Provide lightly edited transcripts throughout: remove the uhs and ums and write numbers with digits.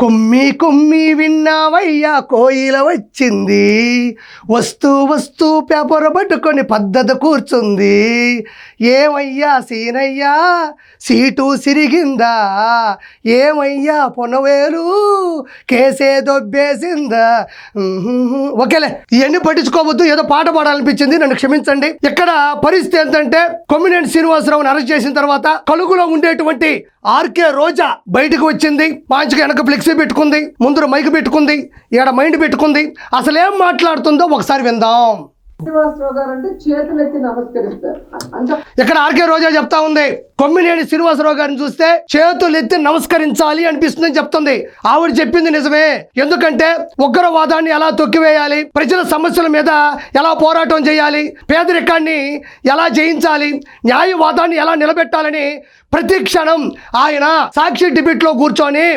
కుమ్మి కుమ్మి విన్నావయ్యా కోయిల వచ్చింది, వస్తూ వస్తూ పేపర్ పట్టుకొని పద్ధతి కూర్చుంది. ఏమయ్యా సీనయ్యా సీటు సిరిగిందా, ఏమయ్యా పొనవేలు కేసే దొబ్బేసిందా. ఓకేలే, ఇవన్నీ పట్టించుకోవద్దు, ఏదో పాట పాడాలనిపించింది, నన్ను క్షమించండి. ఇక్కడ పరిస్థితి ఏంటంటే కొమ్మినేని శ్రీనివాసరావుని అరెస్ట్ చేసిన తర్వాత కలుగులో ఉండేటువంటి ఆర్కే రోజా బయటకు వచ్చింది. మంచిగా వెనక ఫ్లెక్సీ పెట్టుకుంది, ముందు మైక్ పెట్టుకుంది, ఇక్కడ మైండ్ పెట్టుకుంది. అసలు ఏం మాట్లాడుతుందో ఒకసారి విందాం. ఇక్కడ ఆర్కే రోజా చెప్తా ఉంది, కొమ్మినేని శ్రీనివాసరావు గారిని చూస్తే చేతులు ఎత్తి నమస్కరించాలి అనిపిస్తుందని చెప్తుంది. ఆవిడ చెప్పింది నిజమే. ఎందుకంటే ఉగ్రవాదాన్ని ఎలా తొక్కివేయాలి, ప్రజల సమస్యల మీద ఎలా పోరాటం చేయాలి, పేదరికాన్ని ఎలా జయించాలి, న్యాయవాదాన్ని ఎలా నిలబెట్టాలని ప్రతి క్షణం ఆయన సాక్షి డిబేట్ లో కూర్చొని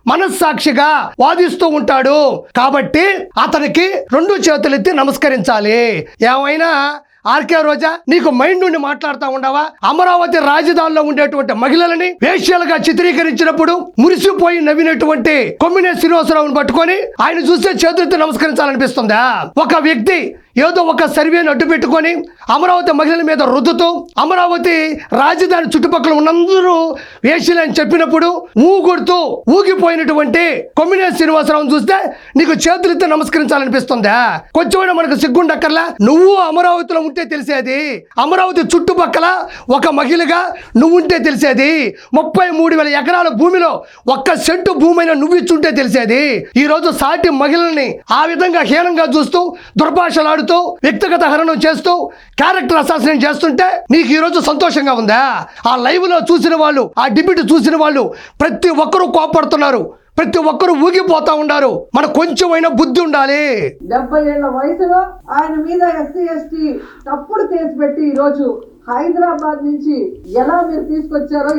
మనస్సాక్షిగా వాదిస్తూ ఉంటాడు. కాబట్టి అతనికి 2 చేతులెత్తి నమస్కరించాలి. ఏమైనా ఆర్కే రోజా, నీకు మైండ్ నుండి మాట్లాడుతూ ఉండవా? అమరావతి రాజధానిలో ఉండేటువంటి మహిళలని వేశ్యలుగా చిత్రీకరించినప్పుడు మురిసిపోయి నవ్వినటువంటి కొమ్మినేని శ్రీనివాసరావుని పట్టుకొని ఆయన చూస్తే చేతులెత్తి నమస్కరించాలనిపిస్తుందా? ఒక వ్యక్తి ఏదో ఒక సర్వేని అడ్డు పెట్టుకొని అమరావతి మహిళల మీద రుద్దుతూ అమరావతి రాజధాని చుట్టుపక్కల ఉన్నందరూ వేశ్యలని చెప్పినప్పుడు ఊగొడుతూ ఊగిపోయినటువంటి కొమ్మినేని శ్రీనివాసరావుని చూస్తే నీకు చేతులెత్తి నమస్కరించాలనిపిస్తుందా? కొంచెమైనా మనకు సిగ్గుండక్కర్లా? నువ్వు అమరావతిలో ఉంటే తెలిసేది, అమరావతి చుట్టుపక్కల ఒక మహిళగా నువ్వు ఉంటే తెలిసేది, 33,000 ఎకరాల భూమిలో 1 సెంటు భూమి నువ్వు ఇచ్చుంటే తెలిసేది. ఈ రోజు సాటి మహిళల్ని ఆ విధంగా హీనంగా చూస్తూ దుర్భాషలాడుతూ వ్యక్తిగత హరణం చేస్తూ క్యారెక్టర్ అసాసినేట్ చేస్తుంటే నీకు ఈ రోజు సంతోషంగా ఉందా? ఆ లైవ్ లో చూసిన వాళ్ళు, ఆ డిబేట్ చూసిన వాళ్ళు ప్రతి ఒక్కరూ కోపడుతున్నారు, ప్రతి ఒక్కరు ఊగిపోతా ఉన్నారు. మన కొంచెమైనా బుద్ధి ఉండాలి. 70 ఏళ్ల వయసులో ఆయన మీద ఎస్సీ ఎస్టీ తప్పుడు కేసు పెట్టి ఈ రోజు హైదరాబాద్ నుంచి ఎలా మీరు తీసుకొచ్చారో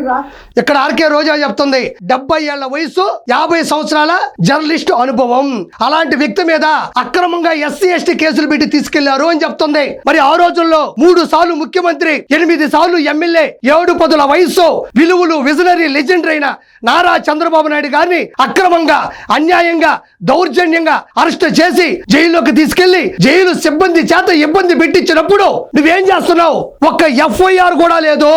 ఇక్కడ ఆర్కే రోజా చెప్తుంది. 70 ఏళ్ల వయసు, 50 సంవత్సరాల జర్నలిస్ట్ అనుభవం. అలాంటి వ్యక్తి మీద అక్రమంగా ఎస్సీ ఎస్టీ కేసులు పెట్టి తీసుకెళ్లారు అని చెప్తుంది. మరి ఆ రోజుల్లో 3 సార్లు ముఖ్యమంత్రి, 8 సార్లు ఎమ్మెల్యే, 7 పదుల వయసు, విలువలు, విజనరీ, లెజెండరీ అయిన నారా చంద్రబాబు నాయుడు గారిని అక్రమంగా, అన్యాయంగా, దౌర్జన్యంగా అరెస్ట్ చేసి జైల్లోకి తీసుకెళ్లి జైలు సిబ్బంది చేత ఇబ్బంది పెట్టించినప్పుడు నువ్వేం చేస్తున్నావు? ఒక్క FIR కూడా లేదు.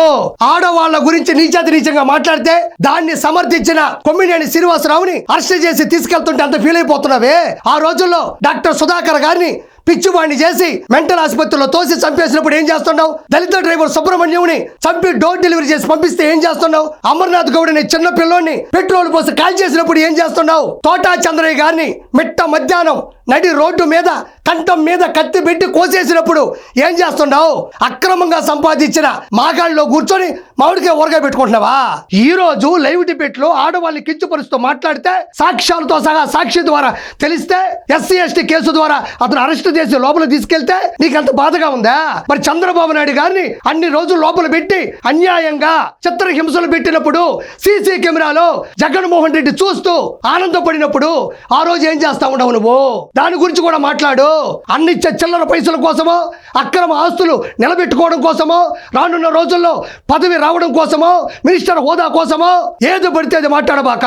ఆడవాళ్ల గురించి నీచంగా మాట్లాడితే దాన్ని సమర్థించిన కొమ్మినేని శ్రీనివాసరావుని అరెస్ట్ చేసి తీసుకెళ్తుంటే అంత ఫీల్ అయిపోతున్నావే. ఆ రోజుల్లో డాక్టర్ సుధాకర్ గారిని పిచ్చివాడిని చేసి మెంటల్ ఆసుపత్రిలో తోసి చంపేసినప్పుడు ఏం చేస్తున్నావు? దళిత డ్రైవర్ సుబ్రహ్మణ్యంని చంపి డోర్ డెలివరీ చేసి పంపిస్తే ఏం చేస్తున్నావు? అమర్నాథ్ గౌడ్ అనే చిన్న పిల్లోని పెట్రోల్ పోసి కాల్ చేసినప్పుడు ఏం చేస్తున్నావు? తోటా చంద్రయ్య గారిని మిట్ట మధ్యాహ్నం నడి రోడ్డు మీద కంఠం మీద కత్తి పెట్టి కోసేసినప్పుడు ఏం చేస్తున్నావు? అక్రమంగా సంపాదించిన మాగాళ్ళలో కూర్చొని మామిడికే ఊరగా పెట్టుకుంటున్నావా? ఈ రోజు లైవ్ డిబేట్ లో ఆడవాళ్ళని కించపరుస్తూ మాట్లాడితే సాక్ష్యాలతో సహా సాక్షి ద్వారా తెలిస్తే ఎస్సీ ఎస్టీ కేసు ద్వారా అతను అరెస్ట్ చేసి లోపల తీసుకెళ్తే నీకంత బాధగా ఉందా? మరి చంద్రబాబు నాయుడు గారిని అన్ని రోజులు లోపల పెట్టి అన్యాయంగా చిత్రహింసలు పెట్టినప్పుడు సీసీ కెమెరాలో జగన్మోహన్ రెడ్డి చూస్తూ ఆనందపడినప్పుడు ఆ రోజు ఏం చేస్తా ఉండవు నువ్వు? దాని గురించి కూడా మాట్లాడు. అన్ని చిల్లర పైసల కోసమో, అక్రమ ఆస్తులు నిలబెట్టుకోవడం కోసమో, రానున్న రోజుల్లో పదవి రావడం కోసమో, మినిస్టర్ హోదా కోసమో ఏది పడితే అది మాట్లాడబాక.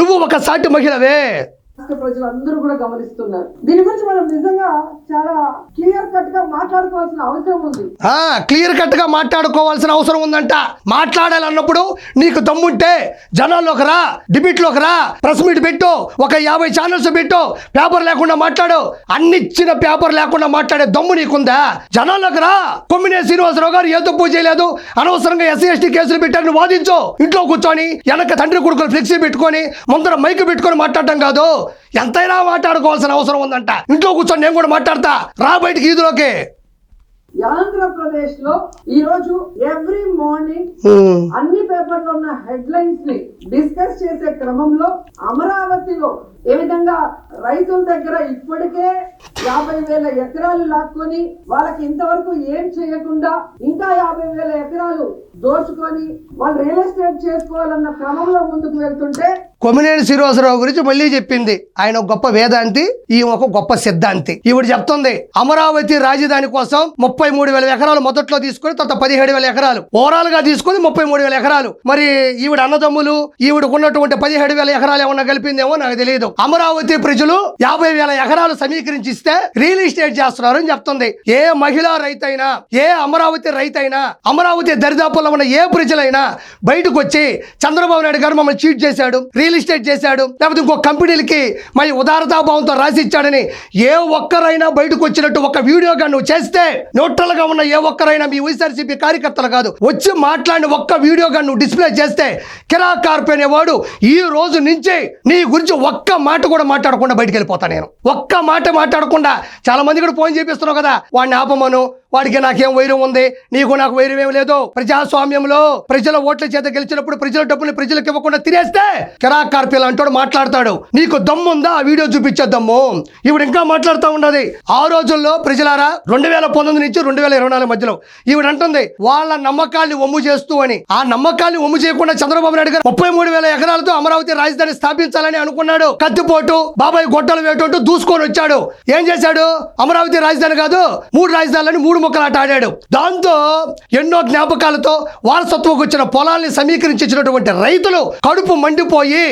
నువ్వు ఒక సాటి మహిళవే. రాష్ట్ర ప్రజలందరూ కూడా గమనిస్తున్నారు. దీని గురించి మనం నిజంగా చాలా క్లియర్ కట్ గా మాట్లాడుకోవాల్సిన అవసరం ఉంది. క్లియర్ కట్ గా మాట్లాడుకోవాల్సిన అవసరం ఉందంట. మాట్లాడాలన్నప్పుడు నీకు దమ్ముంటే జనాల్లోకి రా, డిబేట్ లోకి రా, ప్రెస్ మీట్ పెట్టు, ఒక 50 ఛానల్స్ పెట్టు, పేపర్ లేకుండా మాట్లాడు. అన్నిచ్చిన పేపర్ లేకుండా మాట్లాడే దమ్ము నీకుందా? జనాల్లోకి రా. కొమ్మినేని శ్రీనివాసరావు గారు ఏ తప్పు చేయలేదు, అనవసరంగా ఎస్సీ ఎస్టీ కేసులు పెట్టారని వాదించు. ఇంట్లో కూర్చొని వెనక తండ్రి కొడుకులు ఫ్లెక్సీ పెట్టుకొని ముందర మైక్ పెట్టుకొని మాట్లాడటం కాదు, ఎంతైనా మాట్లాడుకోవాల్సిన అవసరం ఉందంట. ఇంట్లో కూర్చొని నేను కూడా మాట్లాడతా, రా బయటికి ఈదులోకి. ఆంధ్రప్రదేశ్ లో ఈ రోజు ఎవ్రీ మార్నింగ్ అన్ని పేపర్లో ఉన్న హెడ్లైన్స్ ని డిస్కస్ చేసే క్రమంలో అమరావతిలో ఏ విధంగా రైతుల దగ్గర ఇప్పటికే 50,000 ఎకరాలు లాక్కొని వాళ్ళకి ఇంతవరకు ఏం చేయకుండా ఇంకా 50,000 ఎకరాలు దోచుకొని వాళ్ళు రియల్ ఎస్టేట్ చేసుకోవాలన్న క్రమంలో ముందుకు వెళ్తుంటే కొమ్మినేని శ్రీనివాసరావు గురించి మళ్ళీ చెప్పింది. ఆయన ఒక గొప్ప వేదాంతి, ఈ ఒక గొప్ప సిద్ధాంతి. ఈవిడ చెప్తుంది అమరావతి రాజధాని కోసం 33,000 ఎకరాలు మొదట్లో తీసుకుని తర్వాత 17,000 ఎకరాలు ఓవరాల్ గా తీసుకుని 33,000 ఎకరాలు. మరి ఈవిడ అన్నదమ్ములు ఈవిడకు ఉన్నటువంటి 17,000 ఎకరాలు ఏమన్నా కలిపిందేమో నాకు తెలియదు. అమరావతి ప్రజలు 50,000 ఎకరాలు సమీకరించిస్తే రియల్ ఎస్టేట్ చేస్తున్నారు అని చెప్తుంది. ఏ మహిళా రైతైనా, ఏ అమరావతి రైతైనా, అమరావతి దరిదాపుల్లో ఉన్న ఏ ప్రజలైనా బయటకు వచ్చి చంద్రబాబు నాయుడు గారు మమ్మల్ని చీట్ చేశాడు, రియల్ ఎస్టేట్ చేశాడు, లేకపోతే ఇంకో కంపెనీలకి మరి ఉదారతాభావంతో రాసి ఇచ్చాడని ఏ ఒక్కరైనా బయటకు వచ్చినట్టు ఒక వీడియోగా నువ్వు చేస్తే, న్యూట్రల్ గా ఉన్న ఏ ఒక్కరైనా మీ వైఎస్ఆర్సీపీ కార్యకర్తలు కాదు వచ్చి మాట్లాడిన ఒక్క వీడియోగా నువ్వు డిస్ప్లే చేస్తే కిరాక్ కార్పొరేట్ అనేవాడు ఈ రోజు నుంచి నీ గురించి ఒక్క మాట కూడా మాట్లాడకుండా బయటకు వెళ్ళిపోతా. నేను ఒక్క మాట మాట్లాడకుండా, చాలా మంది కూడా ఫోన్ చేపిస్తున్నావు కదా వాడిని ఆపమను, వాడికి నాకేం వైరం ఉంది, నీకు నాకు వైరం ఏం లేదు. ప్రజాస్వామ్యంలో ప్రజల ఓట్ల చేత గెలిచినప్పుడు ప్రజల డబ్బుని ప్రజలకు ఇవ్వకుండా తినేస్తే కిరాక్ కార్పొరేట్ అంటాడు మాట్లాడతాడు. నీకు దమ్ముందా ఆ వీడియో చూపించే దమ్ము? ఈవిడ ఇంకా మాట్లాడుతూ ఉన్నది. ఆ రోజుల్లో ప్రజలారా 2019 నుంచి 2024 మధ్యలో ఈవిడ అంటుంది వాళ్ళ నమ్మకాన్ని ఒమ్ము చేస్తూ అని. ఆ నమ్మకాన్ని ఒమ్ము చేయకుండా చంద్రబాబు నాయుడు గారు 33,000 ఎకరాలతో అమరావతి రాజధాని స్థాపించాలని అనుకున్నాడు. కత్తిపోటు బాబాయ్ గొట్టలు వేటంటూ దూసుకొని వచ్చాడు. ఏం చేశాడు? అమరావతి రాజధాని కాదు 3 రాజధానులని 3 ముక్కలాట ఆడాడు. దాంతో ఎన్నో జ్ఞాపకాలతో వారసత్వం వచ్చిన పొలాల్ని సమీకరించినటువంటి రైతులు కడుపు మండిపోయి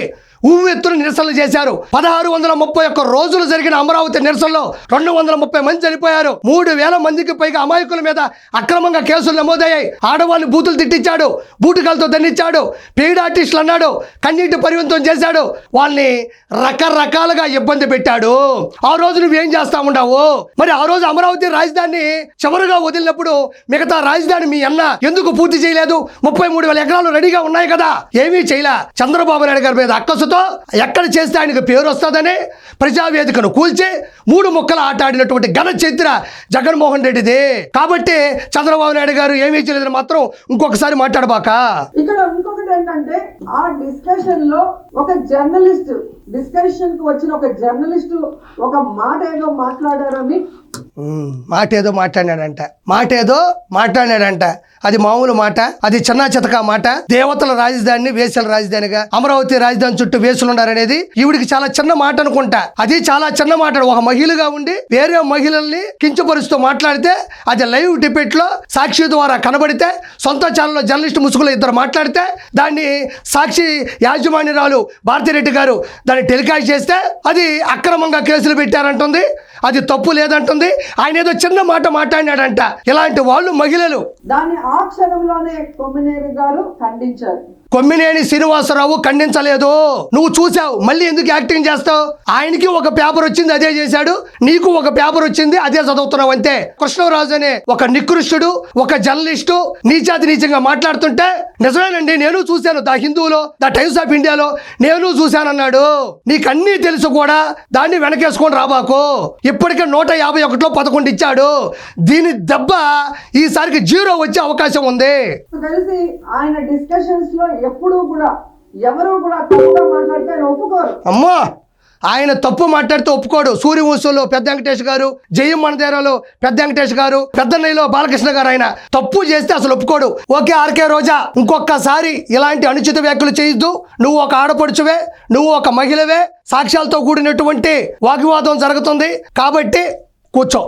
ఉవ్వెత్తున నిరసనలు చేశారు. 1631 రోజులు జరిగిన అమరావతి నిరసనలో 230 మంది చనిపోయారు. 3,000 మందికి పైగా అమాయకుల మీద అక్రమంగా కేసులు నమోదయ్యాయి. ఆడవాళ్ళని బూతులు తిట్టించాడు, బూటుకాలతో దండించాడు, పెయిడ్ ఆర్టిస్టులు అన్నాడు, కన్నీటి పరివంతం చేశాడు, వాళ్ళని రకరకాలుగా ఇబ్బంది పెట్టాడు. ఆ రోజు నువ్వేం చేస్తా ఉండవు? మరి ఆ రోజు అమరావతి రాజధాని చివరిగా వదిలినప్పుడు మిగతా రాజధాని మీ అన్న ఎందుకు పూర్తి చేయలేదు? 33,000 ఎకరాలు రెడీగా ఉన్నాయి కదా, ఏమీ చేయలే. చంద్రబాబు నాయుడు గారి మీద అక్కసు ఎక్కడ చేస్తే ఆయనకు పేరు వస్తుందని ప్రజావేదికను కూల్చి 3 ముక్కలు ఆట ఆడినటువంటి ఘన చరిత్ర జగన్మోహన్ రెడ్డిది. కాబట్టి చంద్రబాబు నాయుడు గారు ఏమీ చేయలేదని మాత్రం ఇంకొకసారి మాట్లాడబాక. ఇక్కడ ఇంకొకటి ఏంటంటే ఆ డిస్కషన్ లో ఒక జర్నలిస్ట్ డిస్కషన్ కు వచ్చిన ఒక జర్నలిస్ట్ ఒక మాట ఏదో మాట్లాడారని మాట ఏదో మాట్లాడాడంట. అది మామూలు మాట, అది చిన్న చితక మాట. దేవతల రాజధానిని వేసల రాజధానిగా అమరావతి రాజధాని చుట్టూ వేసులున్నారనేది ఈవిడికి చాలా చిన్న మాట అనుకుంటా. అది చాలా చిన్న మాట. ఒక మహిళగా ఉండి వేరే మహిళల్ని కించపరుస్తూ మాట్లాడితే, అది లైవ్ డిబేట్ లో సాక్షి ద్వారా కనబడితే, సొంత ఛానల్లో జర్నలిస్ట్ ముసుగులో ఇద్దరు మాట్లాడితే, దాన్ని సాక్షి యాజమాన్యరాలు భారతిరెడ్డి గారు దాన్ని టెలికాస్ట్ చేస్తే అది అక్రమంగా కేసులు పెట్టారంటుంది, అది తప్పు లేదంటుంది. ఆయన ఏదో చిన్న మాట మాట్లాడినాడంట. ఇలాంటి వాళ్ళు మహిళలు. దాన్ని ఆ క్షణంలోనే కొమ్మినేని గారు ఖండించారు. కొమ్మినేని శ్రీనివాసరావు ఖండించలేదు. నువ్వు చూసావు, మళ్ళీ ఎందుకు యాక్టింగ్ చేస్తావు? ఆయనకి ఒక పేపర్ వచ్చింది, అదే చేశాడు. నీకు ఒక పేపర్ వచ్చింది, అదే చదువుతున్నావు అంతే. కృష్ణరాజు అనే ఒక నికృష్టుడు, ఒక జర్నలిస్టు నీచాతి నీచంగా మాట్లాడుతుంటే, నిజమేనండి నేను చూశాను, ద హిందూలో, ద టైమ్స్ ఆఫ్ ఇండియాలో నేను చూశానన్నాడు. నీకు అన్నీ తెలుసు కూడా దాన్ని వెనకేసుకొని రాబాకు. ఇప్పటికే 151లో 11 ఇచ్చాడు. దీని దెబ్బ ఈసారికి 0 వచ్చే అవకాశం ఉంది. కలిసి ఆయన డిస్కషన్స్ లో ఎప్పుడూ కూడా ఎవరు కూడా తప్పుగా మాట్లాడితే ఆయన ఒప్పుకోరు. అమ్మా, ఆయన తప్పు మాట్లాడితే ఒప్పుకోడు. సూర్యవంశంలో పెద్ద వెంకటేష్ గారు, జయం మనదేరాలో పెద్ద వెంకటేష్ గారు, పెద్దన్నయ్యలో బాలకృష్ణ గారు, ఆయన తప్పు చేస్తే అసలు ఒప్పుకోడు. ఓకే ఆర్కే రోజా, ఇంకొకసారి ఇలాంటి అనుచిత వ్యాఖ్యలు చేయొద్దు. నువ్వు ఒక ఆడపడుచువే, నువ్వు ఒక మహిళవే, సాక్ష్యాలతో కూడినటువంటి వాగ్వివాదం జరుగుతుంది కాబట్టి కూర్చో.